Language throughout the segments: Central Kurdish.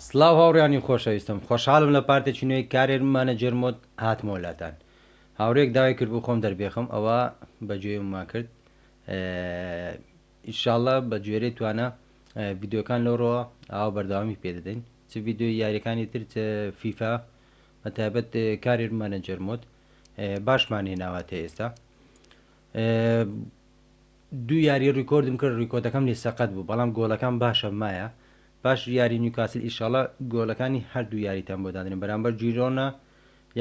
سلااو هاوڕیانی خۆشەویستم خۆشحاڵم لە پارتێکی نوێی کارێرمانە جرمۆت هاتمۆلاتان هاورێک داوای کرد بوو خۆم دەربێخم ئەوە بەگوێممان کرد ئیشاءالله بە گوێرەی توانە ڤیددیوکان لەڕۆوە ئاوا بەرداوامی پێدەدەین چ ڤیددیۆی یاریەکانی تر فیفا بەتایبەت کارێرمانە جرمۆت باشمان هێناواتە ئێستا دوو یاری ڕیکۆردم کرد ڕیکۆردەکەم لێ سەقەت بوو بەڵام گۆڵەکان باشە مایە باش یاری نیوکاسل ئیشاڵە گۆڵەکانی هەردوو یاریتان بۆ دادنین بەرامبەر جیرۆنە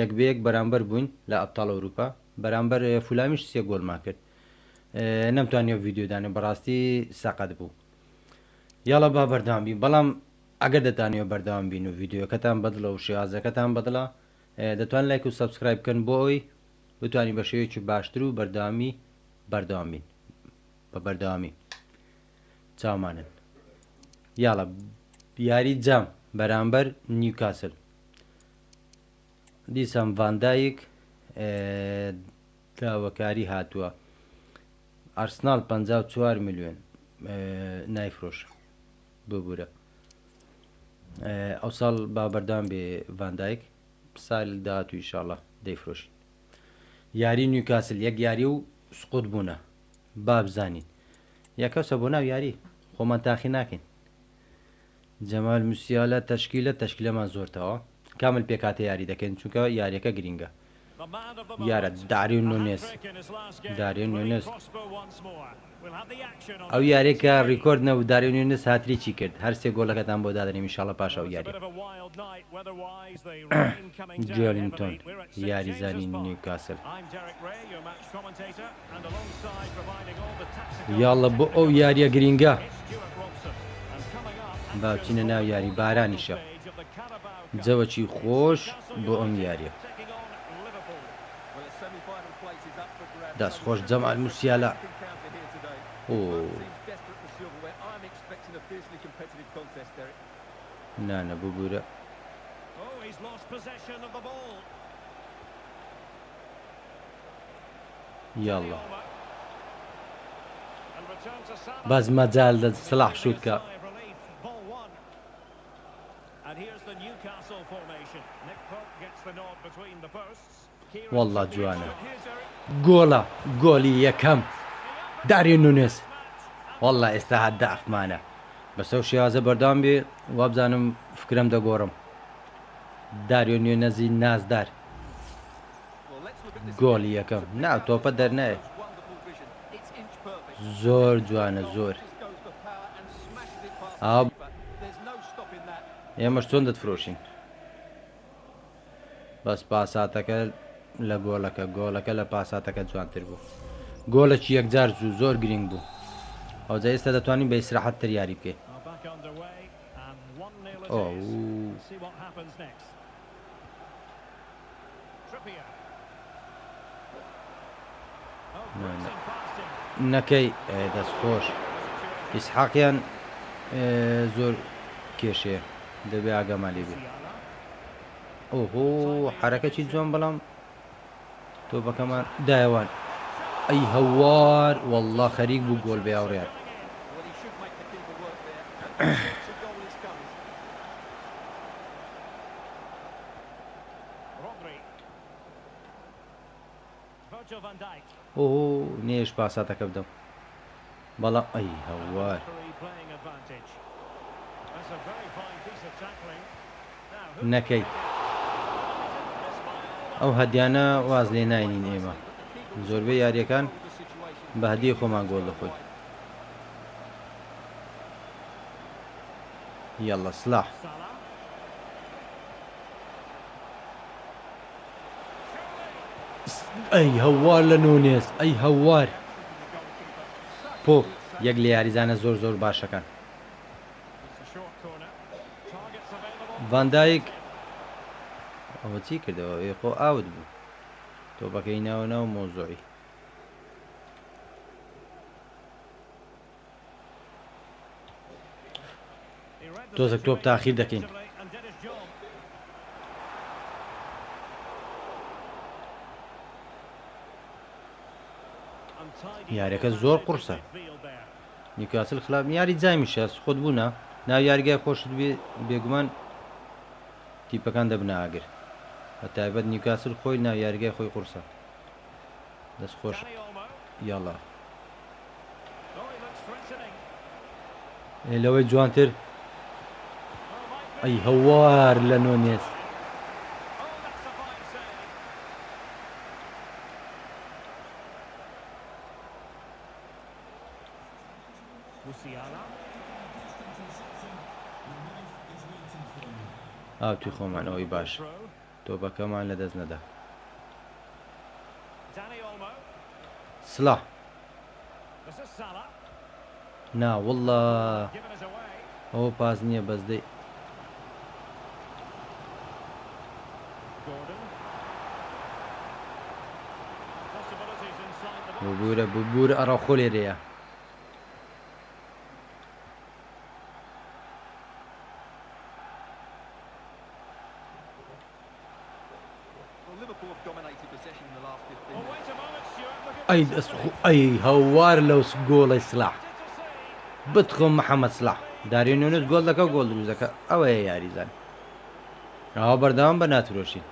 یەک بەیەک بەرامبەر بووین لە ئەبتاڵ ئەوروپا بەرامبەر فولامیش سێ گۆڵمان کرد نەمتوانێ ڤیددیۆدانێ بەڕاستی سەقەت بوو یاڵە با بەردەوام بین بەڵام ئەگەر دەتانێت بەردەوام بین و ڤیددیۆکەتان بەدڵە و شێوازەکەتان بەدڵە دەتوان لایک و سەبسکرایب بکەن بۆ ئەوی بتوانین بە شێوەیەکی باشتر و بەردەوامی بەردەوام بین بە بەردەوامی چاومانن یاڵە یاری جام بەرامبەر نیوکاسل دیسان ڤاندایک داواکاری هاتووە ئەرسناڵ 54 میلیۆن نایفرۆش ببوورە ئەو ساڵ با بەردەوام بێ ڤاندایک سال داهاتوو ئیشاڵە دەیفرۆشین یاری نیوکاسل یەک یاری و سقوط بوونە با بزانین یەکەوسە بۆ ناو یاری خۆمان تاخی ناکەین جەمال موسیالە تەشکیلەمان زۆرتەوە کامل پێکاتە یاری دەکەین چونکە یاریەکە گرینگە یارە داریون نونێس ئەو یاریێکە ڕیکۆرد نەبوو داریون نونێس هاتری چی کرد هەر سێ گۆڵەکەتان بۆ دادەنیم ئینشاڵە پاش ئەو یاری جۆلینتۆن یاریزانی نیوکاسل یاڵە بۆ ئەو یاریە گرینگە باوچینە ناو یاری بارانیشە جەوەکی خۆش بۆ ئەم یاریە دەست خۆش جەمال موسیالە نانە ببوورە یاڵە باز مەجال دە سلاح شوتکە والله جوانە گۆڵە گۆلی یەکەم داریون نونێس والله ئێستا هەددا ئەفمانە بەسەو شێوازە بەردەوام بێ وابزانم فکرم دەگۆڕم داریۆ نوێنەزی نازدار گۆلی یەکەم ناو تۆپە دەرنایە زۆر جوانە زۆر ئێمەش چۆن دەتفرۆشین بەس پاساتەکە لە گۆڵەکە لە پاساتەکە جوانتر بوو گۆڵێکی یەکجار زوو زۆر گرنگ بوو ئەوجا ئێستا دەتوانین بە ئیسراحەتتر یاری بکەین نەکەی دەستخۆش ئیسحاقیان زۆر کێشەیە دەبێ ئاگامالی بێ ئۆهۆ حرەکەی جوان بەڵام تۆپەکەمان دایەوان ئەی هەوار والله خەریک بوو گۆل بێ هاوڕێیان ئۆ نێش پاساتەکە بدەم بەڵام ئەی هەوار نەکەی ئەو هەدیانە واز لێ ناینین ئێمە زۆربەی یاریەکان بە هەدیە خۆمان گۆڵ دەخۆین یاڵە سلاح ئەی هەوار لە نونێس ئەی هەوار پۆ یەک لە یاریزانە زۆر زۆر باشەکان ڤاندایک ئەوە چی کردەوە خۆ ئاوت بوو تۆپەکەی ناوە ناو مۆزۆی تۆزێک تۆپ تاخیر دەکەین یاریەکە زۆر قورسە نیوکاسل خلاف یاری جامیشە خۆت بوونە ناو یاریگای خۆشت بێگومان تیپەکان دەبنە ئاگر بە تایبەت نیوکاسل خۆی ناو یاریگای خۆی قورسە دەست خۆش یاڵا لەوەی جوانتر ئەی هەوار لە نۆنێس ئاو توی خۆمانەوەی باش تۆپەکەمان لە دەست نەدا سڵاح نا وەڵڵا ئەوە پاس نییە بەزدەی ببوورە ئەڕاخۆ لێرەیە ئەی دەست ئەی هەوار لەو گۆڵی سلاح بتخۆم محەممەد سلاح داری نوێنس گۆڵ دەکە و گۆڵ دروزەکە ئەوەیە یاریزان ئەوە بەردەوام بە ناترۆشین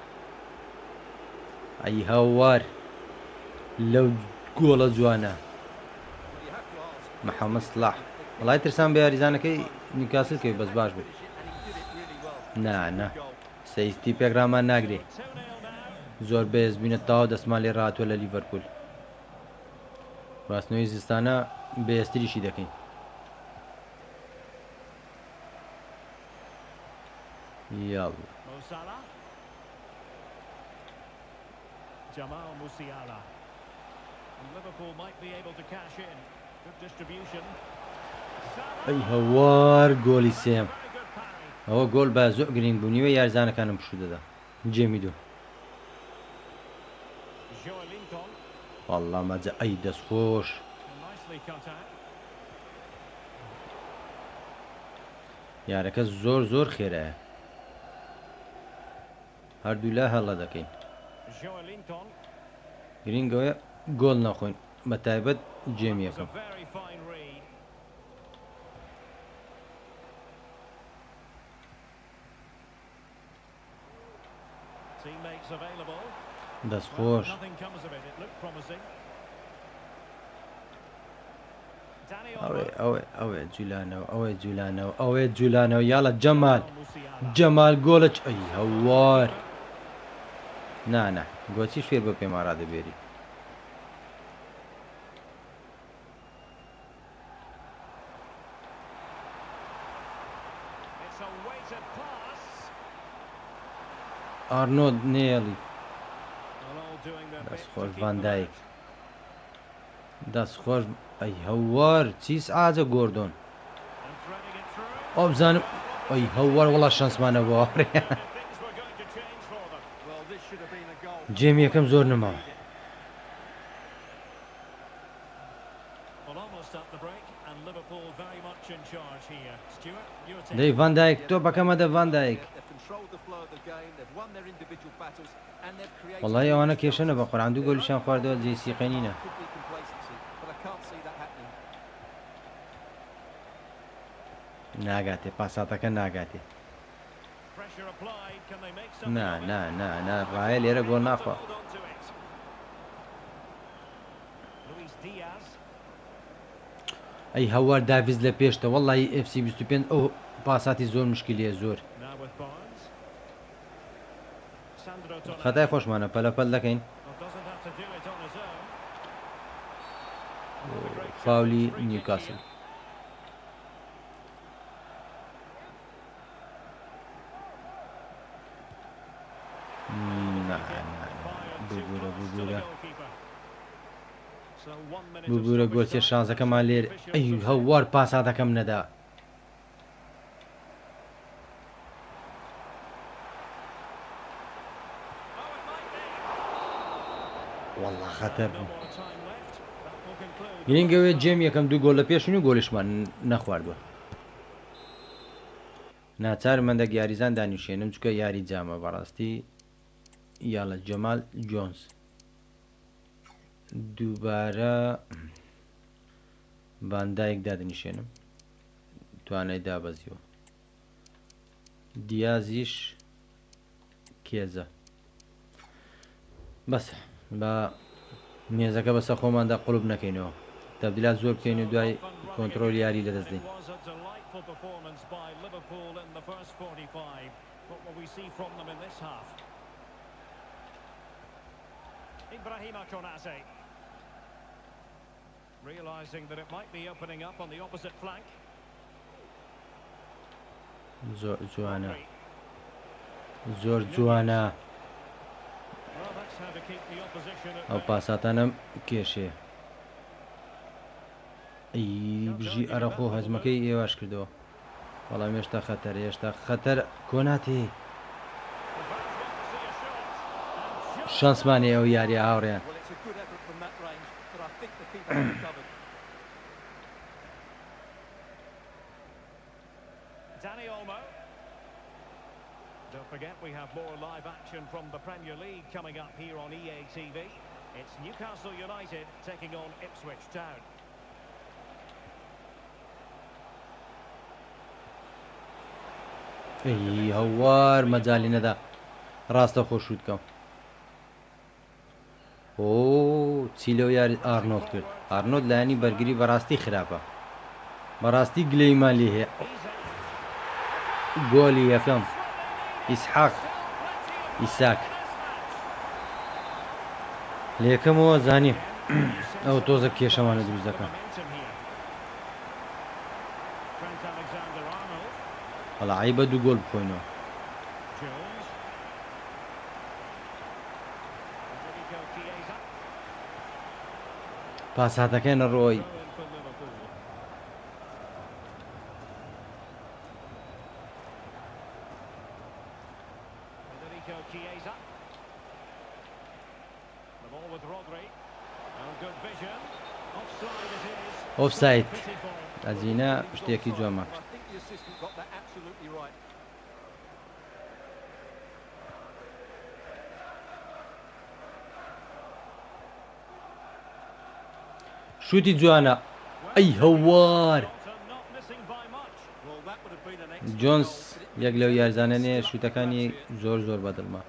ئەی هەوار لەو گۆڵە جوانە محەممەد سلاح وڵای ترسان بە یاریزانەکەی نیوکاسل کەوی بەس باش بوو نانە سەیستی پێکرامان ناگرێ زۆر بێز بینە تاوا دەستمان لێ ڕاتوە لە لیڤەرپول ڕاستنەوەی زستانە بەهێزتریشی دەکەین یاڵ ئەی هەوار گۆڵی سێم ئەوە گۆڵ بە زۆر گرنگ بوونیوە یارزانەکانم پشوو دەدا جێمی دوو وەڵڵا مەجە ئەی دەستخۆش یارەکە زۆر زۆر خێرایە هەردوو لا هەڵە دەکەین گرنگەوەیە گۆڵ نەخۆین بە تایبەت جێمی یەکەم دەستخۆش ئەوێ جولانەوە ئەوێ جولانەوە ئەوێ جولانەوە یاڵە جەمال گۆڵە ئەی هەوار نانە گۆچی فێر بە پێماڕا دەبێری ئارنۆد نێڵی دەستخۆش ڤاندایک دەستخۆش ئەی هەوار چیس ئاجە گۆردۆن ئەو بزانم ئەی هەوار وڵا شانسمانە بۆ جێمی یەکەم زۆر نەماوە دەی ڤاندایک تۆپەکەمە دە ڤاندایک وەڵای ئەوانە کێشەنە بە قورعان دوو گۆلیشیان خواردەوە جێسی قەنینە ناگاتێ پاساتەکە ناگاتێ نا ڕایە لێرە گۆڵ ناخوا ئەی هەوار داویز لە پێشتە وەڵڵی FC 25 ئەو پاساتی زۆر مشکلیە زۆر خەتای خۆشمانە پەلەپەل دەکەین فاولی نیوکاسل ببوورە گۆچێ شانزەکەمان لێر ئەی هەوار پاساتەکەم نەدا وەڵڵا خەتەر بوو گرنگەوێت جێم یەکەم دوو گۆڵ لە پێشین و گۆلیشمان نەخواردووە ناچار مندەک یاریزان دانیشێنم چکە یاری جامە بەڕاستی یاڵە جەمال جۆنس دووبارە ڤاندایک دادنیشێنم توانای دابەزیەوە دیازیش کێزە بەس بە مێزەکە بەسە خۆماندا قوڵب نەکەینەوە تەبدیلات زۆر بکەین و دوای کۆنتترۆل یاری لەدەست دەین. Ibrahima Konate, realizing that it might be opening up on the opposite flank. زۆر جوانە زۆر جوانە ئەو پاساتانم کێشێ بژی ئەرەخۆ هەزمەکەی ئێواش کردەوە بەڵام هێشتا خەتەر هێشتا خەتەر کۆناتێ شانسمانێ ئەو یاریە هاوڕێیان Dani Olmo. Don't forget we have more live action from the Premier League coming up here on EA TV. It's Newcastle United taking on Ipswich Town. هەوار مەجالی نەدا ڕاستە خۆشوت کەم چی لەو یاری ئارنۆت کرد ئارنۆت لایانی بەرگری بەڕاستی خراپە بەڕاستی گلەیمان لێ هەیە گۆلی یەکەم ئیسحاق ئیساک لە یەکەمەوە زانیم ئەو تۆزە کێشەمانە دروست دەکەم بەڵی بە دوو گۆل بخۆینەوە پاساتەکەنە ڕۆی ئۆفساید ئەزینە شتێکی جوامە شوتی جوانە ئەی هەوار جۆنس یەک لەو یارزانانێ شوتەکانی زۆر زۆر بەدڵمە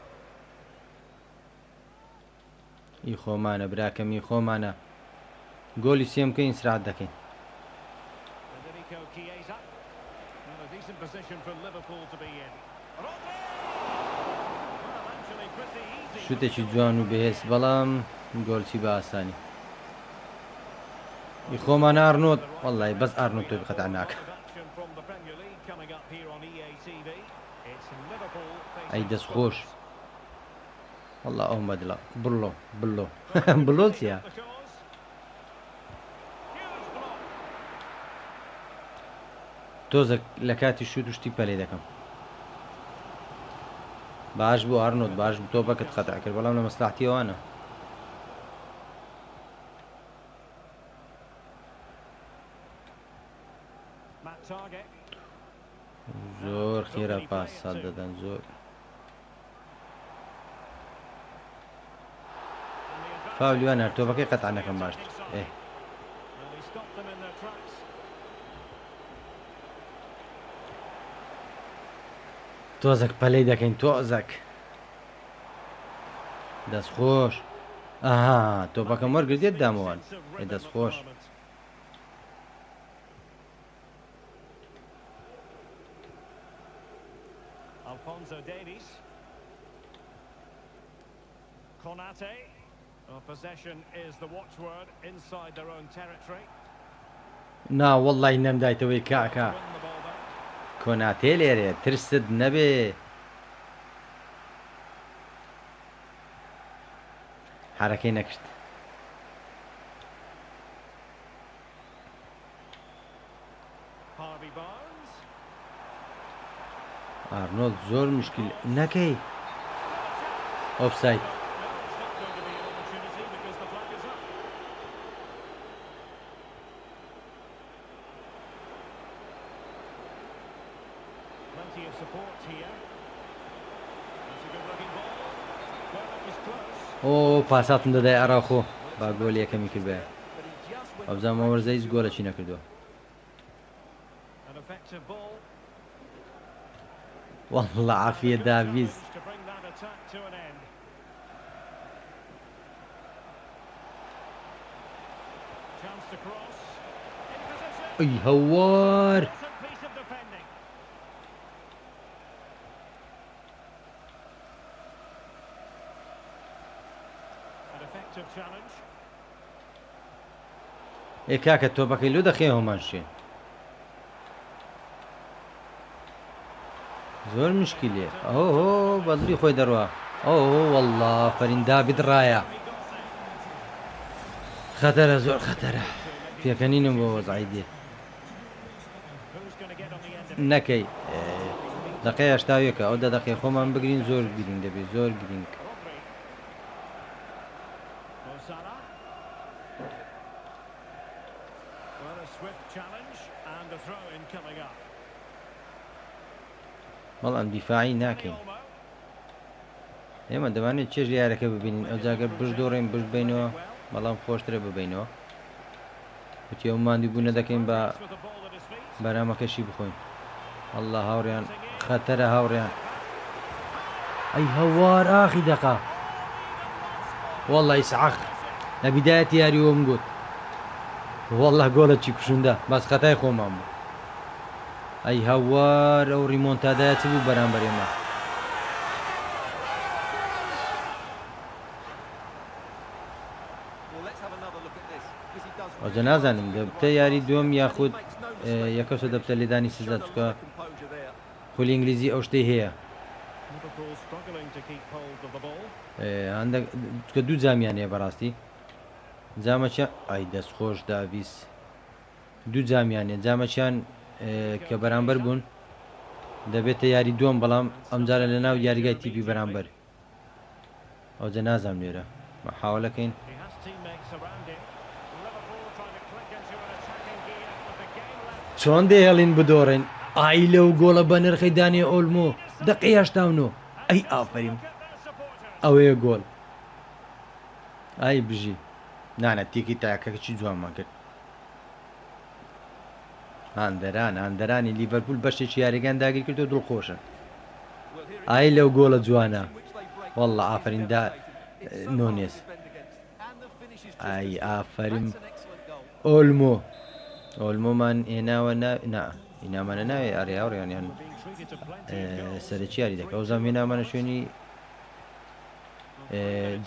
ئی خۆمانە براکەمی خۆمانە گۆلی سێم بکەین سرعت دەکەین شوتێکی جوان و بەهێز بەڵام گۆلچی بە ئاسانی ئی خۆمانە ئارنۆت وەڵی بەس ئارنۆت تۆی بخەتە ناکە ئەی دەستخۆش والله ئەو مەدڵە بڵۆ بڵۆ بڵۆ چیە تۆزە لە کاتی شوت و شتی پەلێ دەکەم باش بوو ئارنۆت باش بوو تۆپەکەت خەتە کرد بەڵام لە مەسلحەتی ئەوانە زۆر خێرا پاس ساڵ دەدەن زۆر فاولیوان هەر تۆپەکەی قەتع نەکەم باشتر تۆزێک پەلەی دەکەین تۆزێک دەستخۆش ئاها تۆپەکەم وەرگردێت دامەوان دەستخۆش Alphonso Davies. Konate. Possession is the watchword inside their own territory. نا والله نەمدایتەوەی کاکە کۆناتێ لێرێ ترست نەبێ حرەکەی نەکرد ئارنۆڵد زۆر مشکل نەکەی ئۆفساید ئۆ پاساتم دەدای ئەراخۆ با گۆل یەکەمی کرد بێ ئەوزانمە وەرزەیز گۆلەچی نەکردووە والله عافیە داویز to an end. Chance to cross. In position. اي هوار. Decent piece of defending. An effective challenge. اي كاكا توبكي لو دخيه ماشي زور مشكلة. اوه بدري خوي دروا. اوه والله فريندا بدرايا He got there. خطرة زور خطرة في كنين بوضعيدي Who's going to get on the end of it? نكي دقيقة اشتاويك او دا دقيقة خو من بگرين زور گرين دبي زور گرين Rodri. Mo Salah. Well, a swift challenge and a throw-in coming up. والله دفاعي ناكي Olmo. ايما دماني تشيج ليارك ببينين او زاگر بش دورين بش بينو بلام خوشتره ببينو وتي اومان دي بونا دكين با With the ball at his feet. برامه كشي بخوين الله هاوريان خطره هاوريان اي هوار اخي دقة والله يسعخ لبداية ياري يوم قلت والله قولة چي كشنده بس خطاي خو مامو اي هوار او ريمونتادا تبو برام بريما Well, let's have another look at this because he does. او جنازانم دبتا ياري دوم ياخد يكسو دبتا لداني سيزا Showed a lot تكا of composure there. خو الانجليزي اوشتي هي Liverpool struggling to keep hold of the ball. عندك تكا دو زاميانية براستي زامچا اي دست خوش داویس دو زاميانية زامچان کە بەرامبەر بوون دەبێتە یاری دووەم بەڵام ئەمجارە لە ناو یاریگای تیپی بەرامبەر ئەو جە نازام لێرە حاوەلەکەین He has teammates around him. Liverpool trying to click into an attacking gear with the game left. چۆن دێڵین بدۆڕین ئای لەو گۆڵە بە نرخی دانێ ئۆلمۆ دقی هەشتاونۆ ئەی ئافرین Look at their supporters. ئەوەیە گۆڵ ئای بژی نانە تێکی تاکەکەی جوانمان کرد هاندەرانی لیڤەرپول بەشێکی یاریگان داگیر کرد و دڵخۆشن Well, here it ئای لەو گۆڵە جوانە is, which they break. والله ئافرین دا It's so hard نونێز to defend against. And the finish is just ئای as good. ئافرین That's an excellent goal. ئۆلمۆ ئۆلمۆمان هێناوە نا هینامانە ناوێ ئەریاوڕیانیان Being treated to plenty of goals. سەرەکی یاری دەکە ئەو زەم هێنامانە شوێنی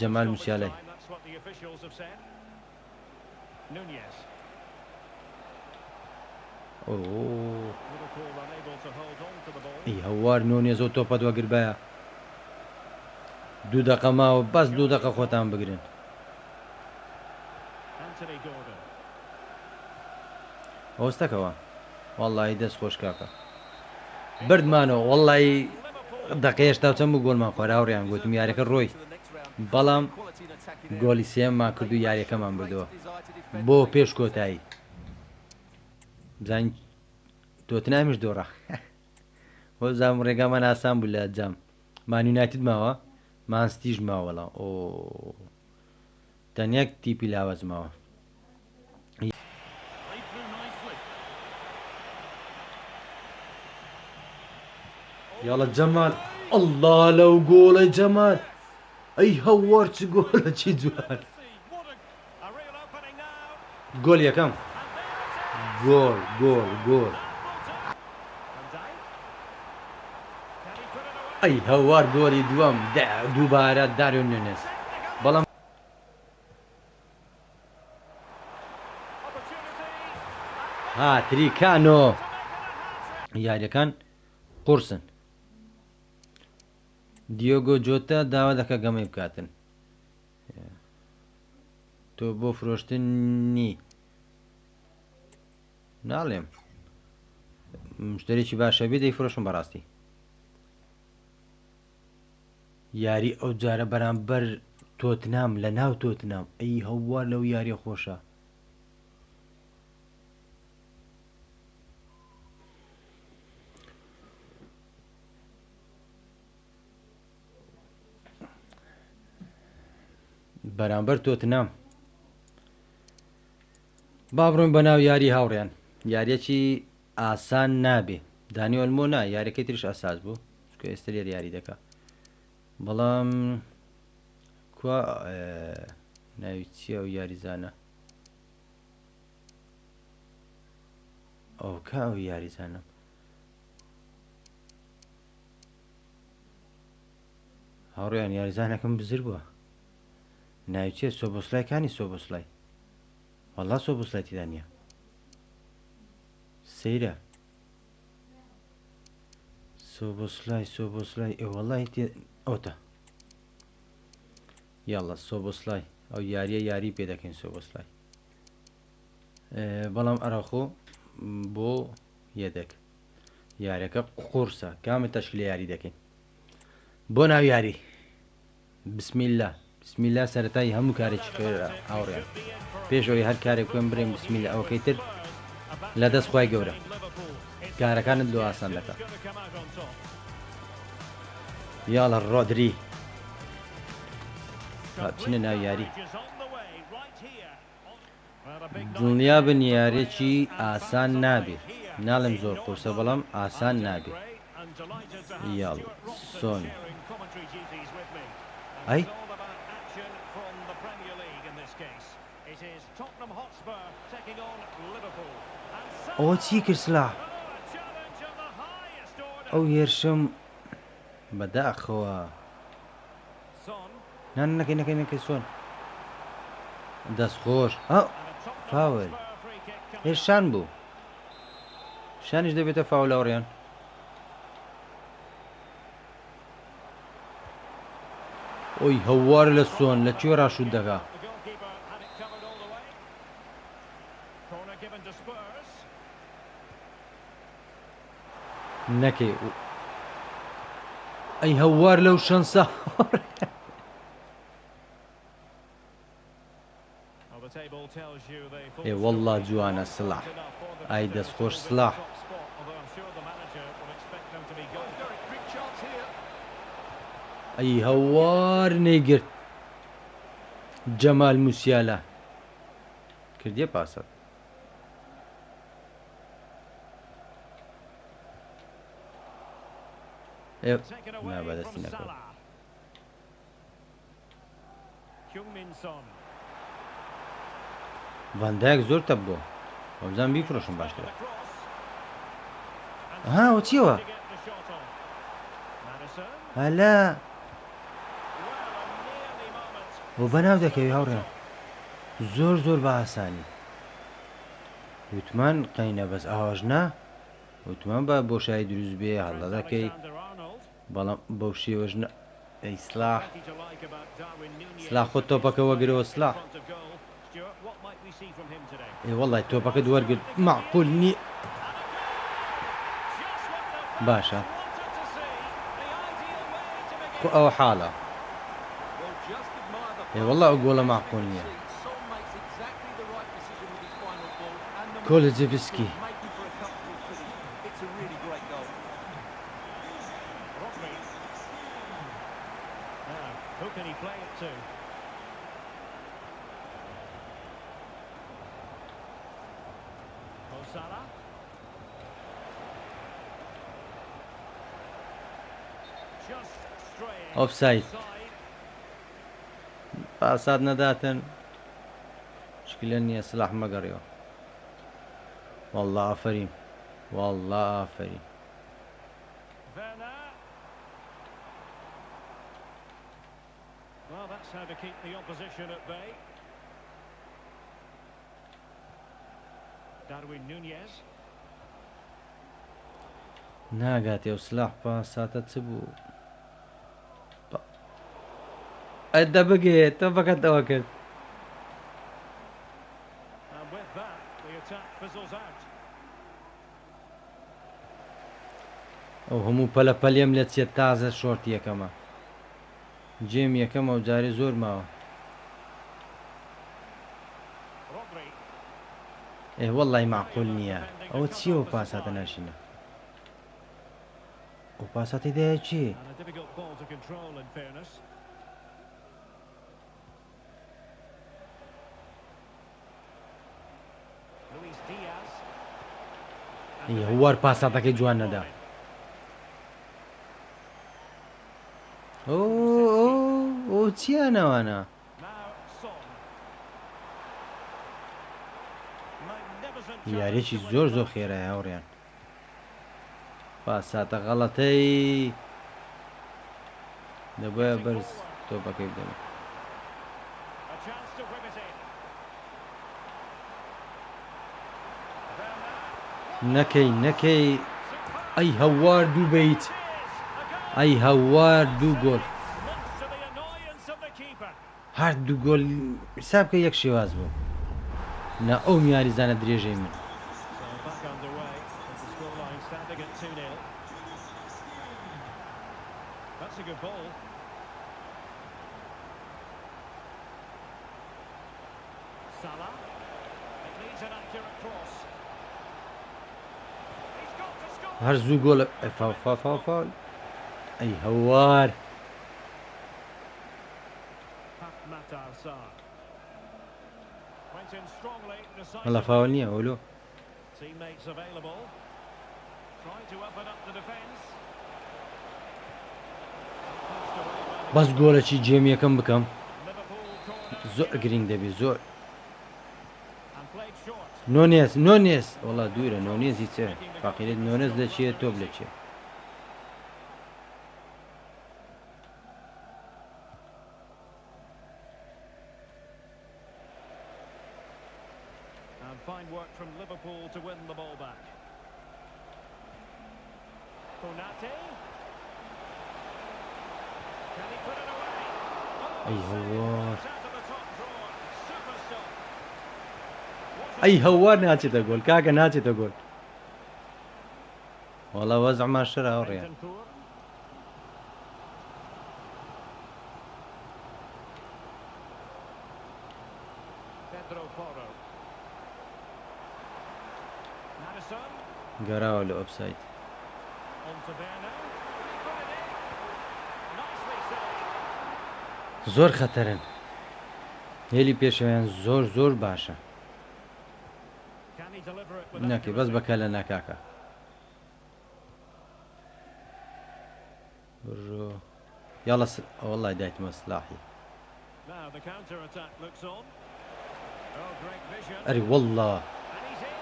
جەمال موسیالای That's what the officials have said. Nunez. ئۆ Liverpool unable to hold on to the ball. ئەی هەوار نۆنێ زۆ تۆپەت وەگربایە دوو دەقە ماوە بەس دوو دەقە خۆتان بگرن Anthony Gordon. ئەوستەکەوە وەڵی دەست خۆش کاکە بردمانەوە وەڵی دەقێشتا چەند بوو گۆلمان خۆراوڕیان گوتم یاریەکە ڕۆی To the next round. بەڵام Quality and attacking area. گۆلی سێممان کردو یاریەکەمان بردەوە Desire to defend. بۆ پێش کۆتایی بزانین تۆتنامیش دۆڕە بۆ زام ڕێگامان ئاسان بوو لە جام مانیونایتد ماوە مانستیژ ماوەڵە ئۆ تەنیەک تیپی لاوەز ماوە Played through nicely. یاڵە جەمال ئەڵڵا لەو گۆڵە جەمال ئەی هەوار چ گۆڵە چی جوان What a real opening now. گۆل یەکەم And there it is. گۆڵ گۆڵ گۆڵ Van Dijk. Can he put it away? ئەی هەوار گۆڵی دووەم دووبارە داریۆ نونێز بەڵام Opportunity. هاتریکانۆ To make it a hat-trick. یاریەکان قورسن دیۆگۆ جۆتە داوا دەکە گەمەی بکاتن تۆ بۆ فرۆشتنی ناڵێم مشتێکی باشە بێ دەیفرۆشم بەڕاستی یاری ئەو جارە بەرامبەر تۆتنام لە ناو تۆتنام ئەی هەوار لەو یاریە خۆشە بەرامبەر تۆتنام با بڕۆین بە ناو یاری هاوڕێیان یاریەکی ئاسان نابێ دانیۆلمۆ نا یاریەکەی تریش ئاساس بوو چکە ئێستا لێر یاری دەکا بەڵام کوا ناوی چییە ئەو یاریزانە ئەو کا ئەو یاریزانم هاوڕێیان یاریزانەکەم بزر بووە ناوی چییە سۆبۆسلایکانی سۆبۆسلای وەڵا سۆبۆسلای تێدا نییە سەیرە سۆبۆسلای وەڵای تێ ئەوتە یاڵە سۆبۆسلای ئەو یاریە یاری پێ دەکەین سۆبۆسلای بەڵام ئەراخۆ بۆ یەدەک یاریەکە قورسە کامە تەشکیلە یاری دەکەین بۆ ناو یاری بسمیللا بسمیللا سەرەتایی هەموو کارێکی خێرا هاوڕێیان پێشەوەی هەر کارێک کوێن بڕێن بسمیللا ئەوەکەی تر لە دەست خوای گەورە کارەکانت لۆ ئاسان دەکات یاڵە ڕۆدری چینە ناو یاری دڵنیا بن یارێکی ئاسان نابێت ناڵێم زۆر قورسە بەڵام ئاسان نابێت یاڵ سۆن ئەی ئەوە چی کرد سلاح ئەو هێرشم بەداخەوە نەکەی سۆن دەستخۆش فاول هێرشان بوو شانیش دەبێتە فاول هاوڕێیان ئۆی هەوار لە سۆن لەکوێ ڕاشود دەکا نەکەی ئەی هەوار لەو شەنسە ئێ وەڵڵا جوانە سلاح ئای دەستخۆش سلاح ئەی هەوار نەیگرت جەمال موسیالە کردیە پاسەت نابەدەستی نەکەوت ڤاندایەک زۆر تەب بووە وەبزان بیفرۆشم باشترە ئەوە چیەوە هەلا بۆ بەناو دەکەوی هاوڕێن زۆر بە ئاسانی وتمان قەینە بەس ئاواژ نا وتمان بە بۆشایی دروست بێ هەڵە دەکەی بەڵام بەو شێوەژ ئەی سلاح خۆت تۆپەکە وەگرەوە سلاح ئێ وەڵای تۆپەکە دووەرگرت مەعقول نییە باشە ئەوە حاڵە وەڵا ئەو گۆڵە مەعقول نییە کۆلجێڤسکی ئۆفساید پاسات نەداتن شکلە نییە سلاح مەگەڕێەوە والله ئافرین والله ئافرین ناگاتێ و سلاح پاساتە چ بوو ئەدە بگێت تۆپەکەتەوە کرد ئەو هەموو پەلە پەلێم لێ چێت تازە شۆرت یەکەمە جێم یەکەم ئەو جارێ زۆر ماوە ئێ وەڵڵای مەعقول نییە ئەوە چییەوە پاساتە ناشینە ئەو پاساتی دایە چی هەوار پاساتەکەی جوان نەدا ئەو چیانەوانە Now Son. Magnificent یاریێکی chance to زۆر win زۆر it back. خێرای هاوڕێیان پاساتە غەڵەتەی دەبایە بەرز تۆپەکەی بدەن A chance to whip it in. نەکەی ئەی هەوار دوو بیت ئەی هەوار دوو گۆل Much to the annoyance of the keeper. هەر دوو گۆل حساب کە یەک شێواز بوو نا ئەو میاریزانە درێژەی من So back underway with the scoreline standing at 2-0. That's a good ball. Salah. It needs an accurate cross. He's got to score. هەر زوو گۆل فاول ئەی هەوار Pat Matar Sarr. Went in strongly, هەڵە decisively. فاول نییە ئەولۆ Teammates available. Trying to open up the defence. Passed away by the بەس گۆلەکی جێمیەکەم بکەم Liverpool corner. زۆر گرنگ دەبێت زۆر And played short. نۆنێس وڵا دوورە نۆنێزی چێ فاقیرێت نۆنێز لەچێ تۆب لەچێ And fine work from Liverpool to win the ball back. Konate. Can he put it away? ئەی هەوار It's out of the top drawer. Super stop. ئەی هەوار ناچێتە گۆل کاکە ناچێتە گۆل وەڵا وەزعمان شەر هاوڕێیان Bentancur. Pedro Porro. Madison. گەراوە لە ئۆفساید On to Bernal. Put it in. Nicely saved. زۆر خەتەرن هێلی پێشەوەیان زۆر باشە Can he deliver it with ناکەی بەس accuracy? بەکە لە ناکاکە بڕۆ یاڵە وەڵای دایتمە سلاحی Now the counter attack looks on. Oh, great vision. ئەری وەڵا And he's in.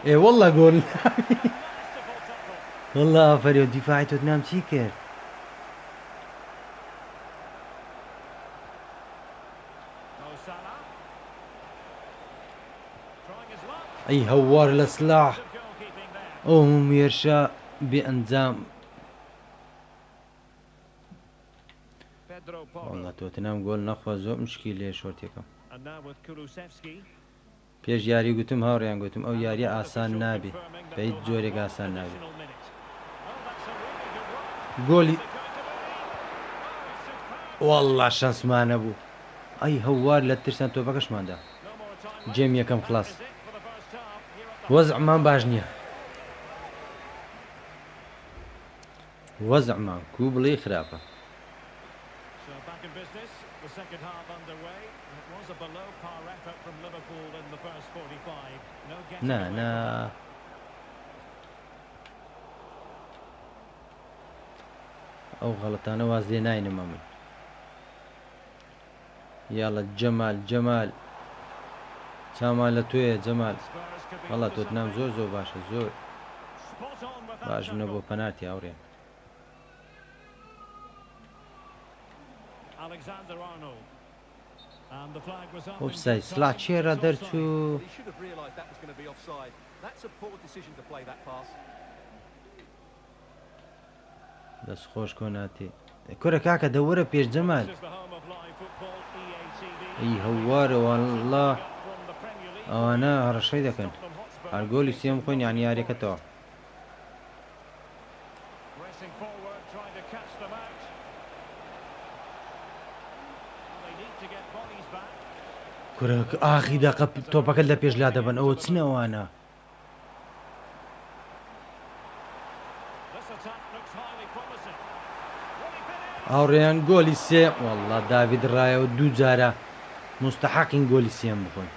ئێ وەڵا گۆل Masterful tackle. وەڵا ئافرێ دیفاعی تۆتنام چی کرد Oh, Salah. Trying his luck. ئەی هەوار لە سلاح Good goalkeeping there. ئەو مێرشە بێ ئەنجام Pedro وەڵا Porro. تۆتنام گۆل نەخوا زۆر مشکی لێ شۆرتێکم And now with Kulusevski. پێش یاری گوتم هاوڕێیان گوتم ئەو یاریە ئاسان نابێ بە هیچ جۆرێک ئاسان نابێت گۆلی وەڵا شەنسمانە بوو ئەی هەوار لە ترسان تۆپەکەشماندا جێم یەکەم خلاص وەزعمان باش نییە وەزعمان کوو بڵێ خراپە So back in business, the second half underway. It was a below par effort from Liverpool in the first 45. No getting نا away from نا that. ئەو غەڵەتانە واز لێ ناینەمە من یاڵە جەمال چامان لە توێ جەمال Spurs could be وەڵا onto تۆتنام something. زۆر باشە زۆر Spot on with that باش بنە بۆ tackle. پەنارتی هاوڕێن Alexander Arnold. And the flag was up in Offside. good Sla time. c'era It's del offside. tu. Well, he should have realised that was going to be offside. That's a poor decision to play that pass. دەست خۆش کۆناتی کورە کاکە دەوەرە پێش جەمال This is the home of live football, EA TV. ئەی هەوارە وەڵا From the Premier League. ئەوانە هەڕەشەی دەکەن Tottenham Hotspur. هەرگۆلی سێم خۆین یان یاریەکەتەوە Racing forward, trying to catch them out. Well, they need to get bodies back. کورە ئاخی داقە تۆپەکەت لە پێش لا دەبن ئەوە چنەوانە This attack looks highly promising. Will he finish? هاوڕێیان گۆلی سێ وەڵا داوید ڕایەوە دوو جارە مستحقین گۆلی سێم بخۆن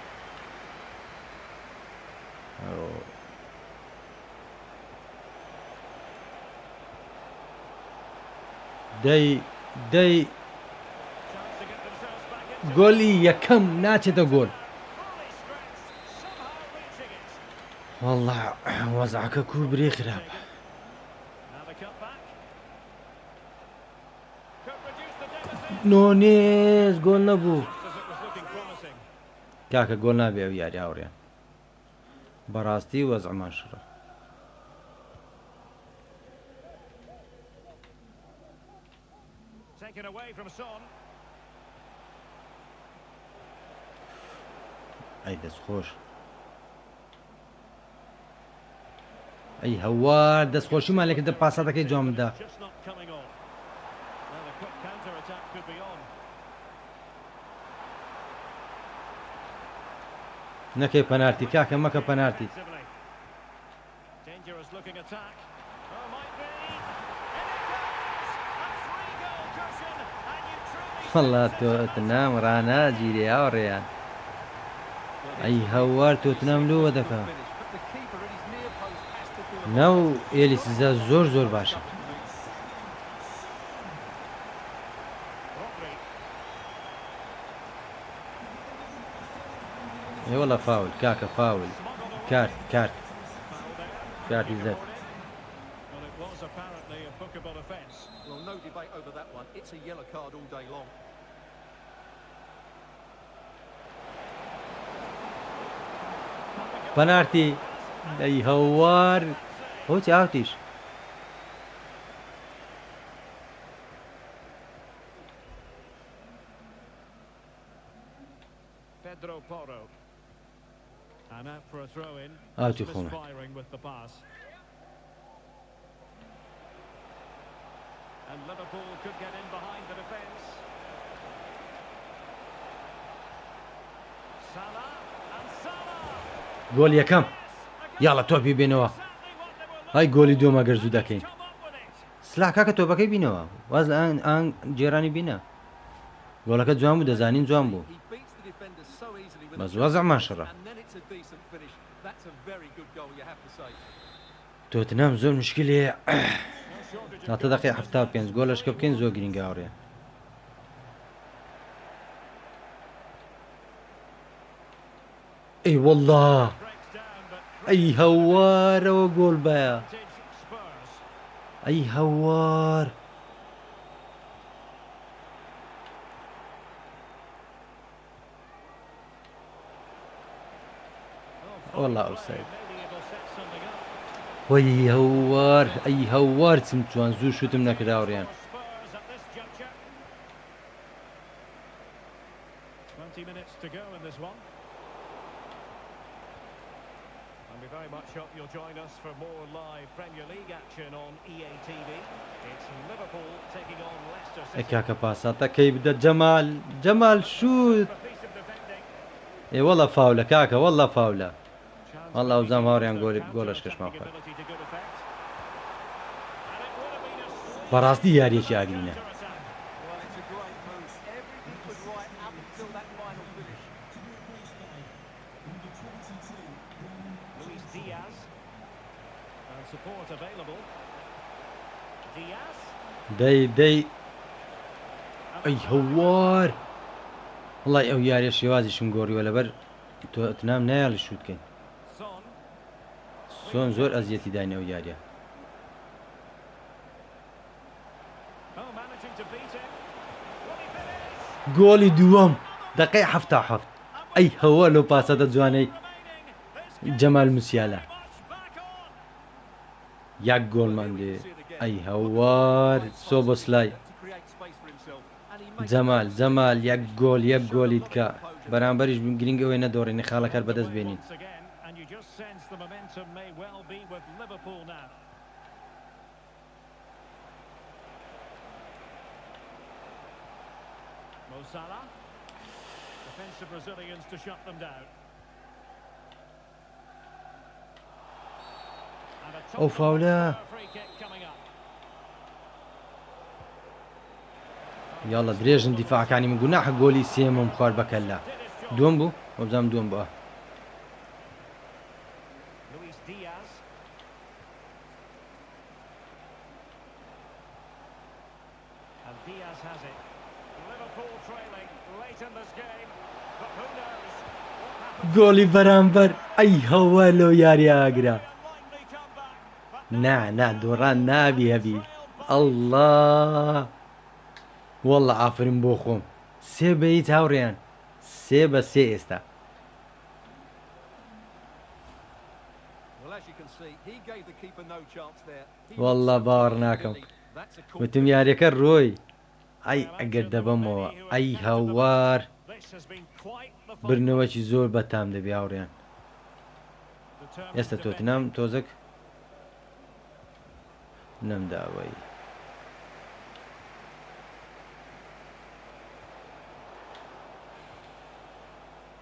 دەی Chance to get themselves back into گۆلی یەکەم ناچێتە گۆل. fully stretched, somehow reaching it. والله وەزعەکە کوبرێ خراپە. Now the cut back. Could reduce the deficit. نۆنێز گۆل نەبوو. As it was looking promising. کاکە گۆل نابێ ئەو یاری هاوڕێیان. بەڕاستی وەزعمان شڕە. Taken away from Son. ئەی دەستخۆش. ئەی هەوار دەستخۆشیمان لێکردە پاساتەکەی جوان بدا. Just not coming off. Now the quick counter attack could be on. نەکەی پەنارتی کاکە مەکە پەنارتی. Defensively. Dangerous looking attack. Oh, might be. And it goes! A three-goal cushion, and you truly والله sense there's a تۆتنام ڕاناگیرێ هاوڕێیان. ئەی هەوار تۆتنام لۆوە دەکا. But the keeper at his near post has to do a lot. ناو ئێلیسزە زۆر باشە. Rodri. ئێوەڵە فاول کاکە فاول. Smuggled away. کارت Foul there. کارتی زەر. Well, it was apparently a bookable offence. Well, no debate over that one. It's a yellow card all day long. پەنارتی ئەی هەوار هۆچی ئاوتیش. Pedro Porro. And out for a throw-in. Out you come. Misfiring with the pass. And Liverpool could get in behind the defence. Salah and Salah. گۆل یەکەم. یاڵە تۆپی بێنەوە. های گۆلی دووەمە گەر زوو دەکەین. سلا کاکە تۆپەکەی بینەوە. واز لە ئان جێرانی بینە. گۆڵەکە جوان بوو دەزانین جوان بوو. He beats the defender so easily with بەس a وەزعمان شڕە. and then it's a decent finish. That's a very good goal, you have to say. تۆتنام زۆر مشکلێ. No shortage of تاتە دەقی هەفتا پێنج گۆلەشکە بکەین زۆر گرینگە هاوڕێ. ئەی وەڵڵا breaks down, but ئەی هەوارەوە گۆڵ بایە. advantage Spurs. ئەی هەوار. والله offside. Maybe it'll set something up. وەی هەوار ئەی هەوار چم جوان زوو شوتم نەکرد هاوڕێیان. For Spurs at this juncture. 20 minutes to go in this one. And we very much hope you'll join us for more live Premier League action on EA TV. It's Liverpool taking on Leicester ئەی City. کاکە پاساتەکەی بدە جەمال شوت. A piece of defending. ئێ وەڵە فاولە کاکە وەڵە فاولە. Chance والله to وزام use هاوڕێیان the گۆڵش counter-attacking کەشمان خوارد. ability to good effect. And it would have been a sweet بەڕاستی یاریەکی ئاگرینە. counter-attack. Well, it's a great move. Everything was right up until that final finish. Luis Diaz. And support available. Diaz. دەی ئەی هەوار. وڵای ئەو یاریە شێوازیشم گۆڕیوە لەبەر تۆتنام نایاڵی شووتکەین. Son. سۆن زۆر ئەزیەتی داین ئەو یاریە. Oh, managing to beat him. Will he finish? گۆڵی دووەم دەقەی هەفتا هەفت. ئەی هەوە لەو پاسەتە جوانەی Remaining. This جەمال موسیالە. much back on. یەک گۆڵمان لێ. ئەی هەوار سۆ بۆ سلای. To create space for himself. And he makes جەمال یەک گۆلی بکە. بەرامبەریش گرنگ ئەوەی نەدۆڕێنی خاڵەکەر بەدەست بێنین. Once again, and you just sense the momentum may well be with Liverpool now. Mo Salah. Defensive Brazilians to shut them down. And a top Oh, فاولة. free kick coming up. یاڵە درێژن دیفاعەکانی من گوناحە گۆلی سێمم خوارد بەکەللا. Did his job. دووەم بوو وەبزانم دووەم بووە. Luis Diaz. Diaz has it. Liverpool trailing late in this game, but who knows what happens. گۆڵی بەرامبەر ئەی هەوەلۆ یاریاگرا Very unlikely comeback, but نا دۆڕان نابی هەبی ئەڵڵا وەڵڵا ئافرین بۆ خۆم سێ بەیت هاوڕێیان 3-3 ئێستا Well, as you can see, he gave the keeper no chance there. He والله was so باوەڕ close, ناکەم really. That's a cool وتم finish. یاریەکە ڕۆی ئەی ئەگەر دەبەمەوە ئەی هەوار this has been quite the fun. برنەوەکی زۆر بەتام دەبێ هاوڕێیان Determined ئێستا defending. تۆتنام تۆزەک نەمداوەی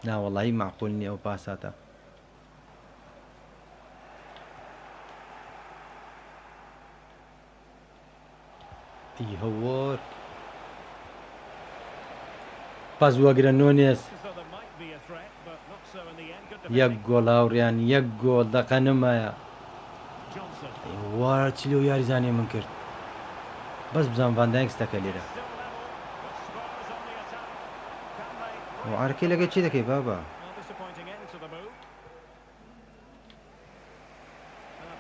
ناوەڵی معقول نییە ئەو پاساتە ئەی هەوار پاس وەگرە نۆنێس So there might be a threat, but not so in the end. Good یەک defending. گۆڵ هاوڕێیان یەک گۆڵ دەقە نمایە Johnson. وا چ لەو یاریزانێ من کرد بەس بزان ڤاندایکستەکە لێرە Still level, but Spurs on the attack. Can they? ئارکەی لەگە چی دەکەی بابا Well, disappointing end to the move.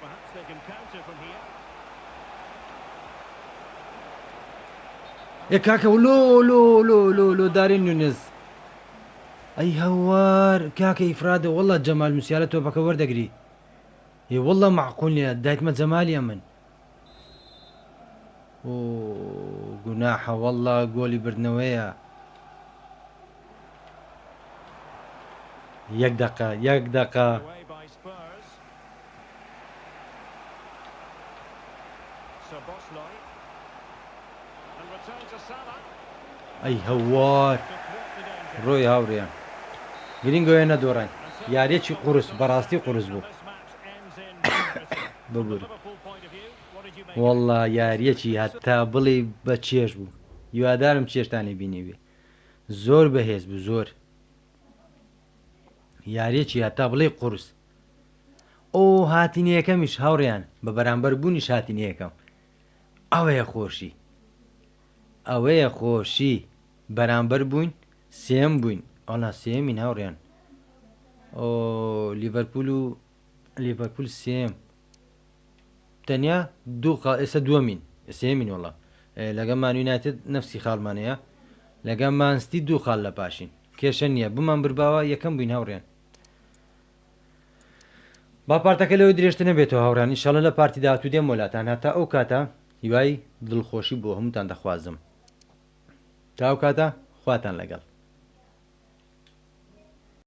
Perhaps they can counter from here. ێ کاکە لۆ دارین نونز ئەی هەوار کاکە ئیفرادە وەڵڵا جەمال موسیالە تۆپەکە وەردەگری ێ وەڵڵا معقول نیە دایتمە جەمالیە من ئۆ گوناحە وەڵڵا گۆلی بردنەوەیە یەک دەقە Away by Spurs. Szoboszlai. And return to Salah. ئەی هەوار To thwart the danger. ڕۆی هاوڕێیان گرنگۆیە نەدۆڕین یاریەکی قورس بەڕاستی قورس بوو This match ends in unity. From the ببوور Liverpool point of view, what did you make of it? وەڵڵا یاریەکی هەتا بڵێ بە چێش بوو هیوادارم چێشتانی بینیوێ زۆر بەهێز بوو زۆر یاریەکی هەتا بڵێ قورس ئۆ هاتینیەکەمیش هاوڕێیان بە بەرامبەر بوونیش هاتینیەکەم ئەوەیە خۆشی بەرامبەر بووین سێم بووین ئەڵا سێمین هاوڕێیان ئۆ لیڤەرپول سێم تەنیا ئێستا دووەمین سێمین وڵا لەگەڵ مان یونایتد نەفسی خاڵمانەیە لەگەڵ مانستی 2 خاڵ لە پاشین کێشە نییە بمان برباوە یەکەم بووین هاوڕێن با پارتەکە لەوەی درێژتە نەبێتەوە هاوڕان ئینشاڵە لە پارتی داهاتوو دێم وڵاتان هەتا ئەو کاتە هیوای دڵخۆشی بۆ هەمووتان دەخوازم تا ئەو کاتە خواتان لەگەڵ